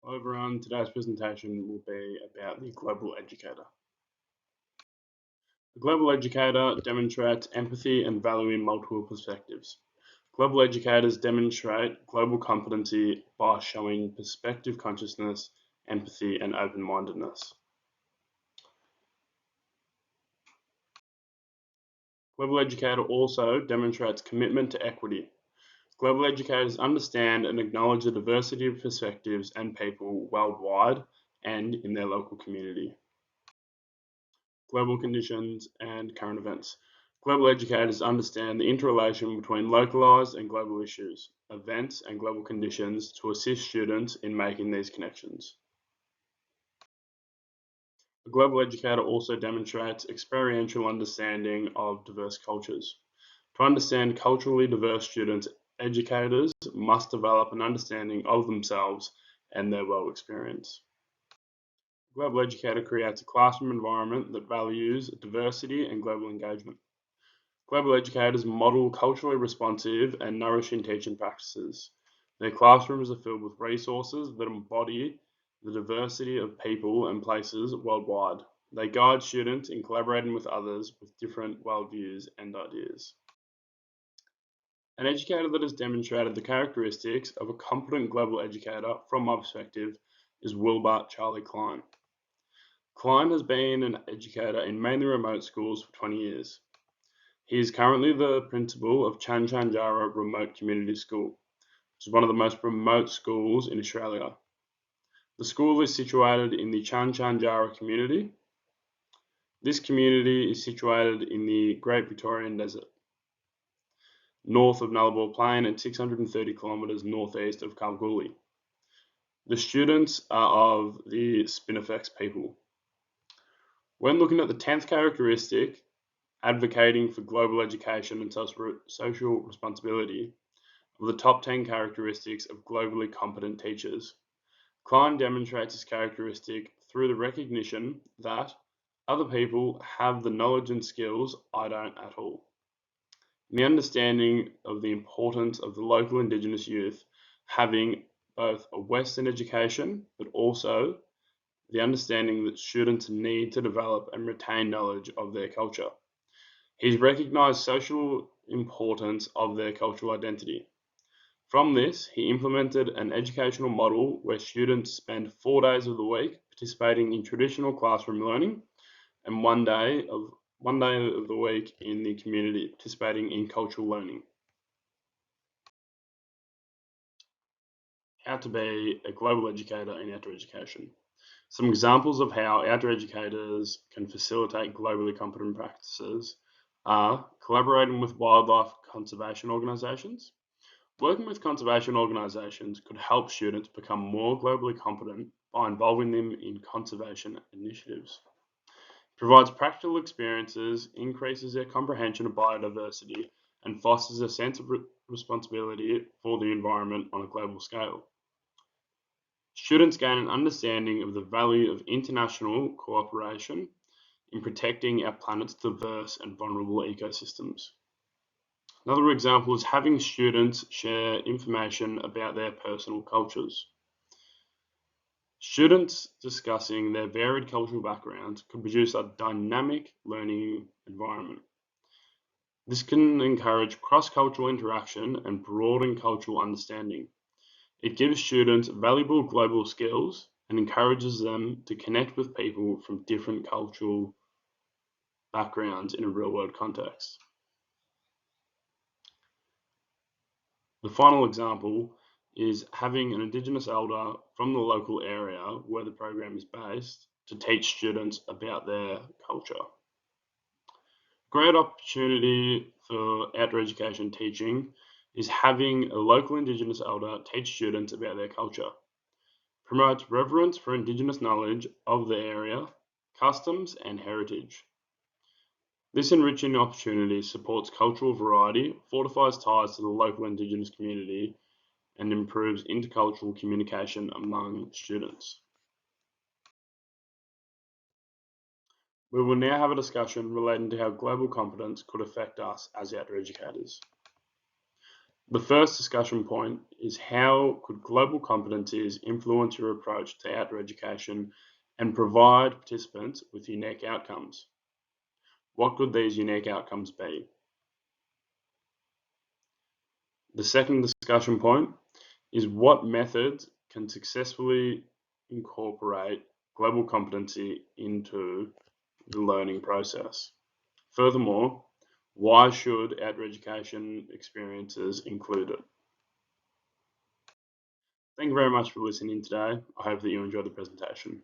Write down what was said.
Hello everyone, today's presentation will be about the global educator. The global educator demonstrates empathy and valuing multiple perspectives. Global educators demonstrate global competency by showing perspective consciousness, empathy, and open-mindedness. Global educator also demonstrates commitment to equity. Global educators understand and acknowledge the diversity of perspectives and people worldwide and in their local community. Global conditions and current events. Global educators understand the interrelation between localized and global issues, events, and global conditions to assist students in making these connections. A global educator also demonstrates experiential understanding of diverse cultures. To understand culturally diverse students, educators must develop an understanding of themselves and their world experience. A global educator creates a classroom environment that values diversity and global engagement. Global educators model culturally responsive and nourishing teaching practices. Their classrooms are filled with resources that embody the diversity of people and places worldwide. They guide students in collaborating with others with different worldviews and ideas. An educator that has demonstrated the characteristics of a competent global educator, from my perspective, is Wilbert Charlie Klein. Klein has been an educator in mainly remote schools for 20 years. He is currently the principal of Chanchanjara Remote Community School, which is one of the most remote schools in Australia. The school is situated in the Chanchanjara community. This community is situated in the Great Victorian Desert, north of Nullarbor Plain and 630 kilometres northeast of Kalgoorlie. The students are of the Spinifex people. When looking at the 10th characteristic, advocating for global education and social responsibility, of the top 10 characteristics of globally competent teachers, Klein demonstrates this characteristic through the recognition that other people have the knowledge and skills I don't at all. And the understanding of the importance of the local Indigenous youth having both a Western education, but also the understanding that students need to develop and retain knowledge of their culture. He's recognized social importance of their cultural identity. From this, he implemented an educational model where students spend 4 days of the week participating in traditional classroom learning and one day of the week in the community participating in cultural learning. How to be a global educator in outdoor education. Some examples of how outdoor educators can facilitate globally competent practices are collaborating with wildlife conservation organisations. Working with conservation organisations could help students become more globally competent by involving them in conservation initiatives. It provides practical experiences, increases their comprehension of biodiversity, and fosters a sense of responsibility for the environment on a global scale. Students gain an understanding of the value of international cooperation in protecting our planet's diverse and vulnerable ecosystems. Another example is having students share information about their personal cultures. Students discussing their varied cultural backgrounds could produce a dynamic learning environment. This can encourage cross-cultural interaction and broaden cultural understanding. It gives students valuable global skills and encourages them to connect with people from different cultural backgrounds in a real-world context. The final example is having an Indigenous elder from the local area where the program is based to teach students about their culture. Great opportunity for outdoor education teaching is having a local Indigenous elder teach students about their culture. Promotes reverence for Indigenous knowledge of the area, customs, and heritage. This enriching opportunity supports cultural variety, fortifies ties to the local Indigenous community, and improves intercultural communication among students. We will now have a discussion relating to how global competence could affect us as outdoor educators. The first discussion point is how could global competencies influence your approach to outdoor education and provide participants with unique outcomes? What could these unique outcomes be? The second discussion point is what methods can successfully incorporate global competency into the learning process. Furthermore, why should outdoor education experiences include it? Thank you very much for listening today. I hope that you enjoyed the presentation.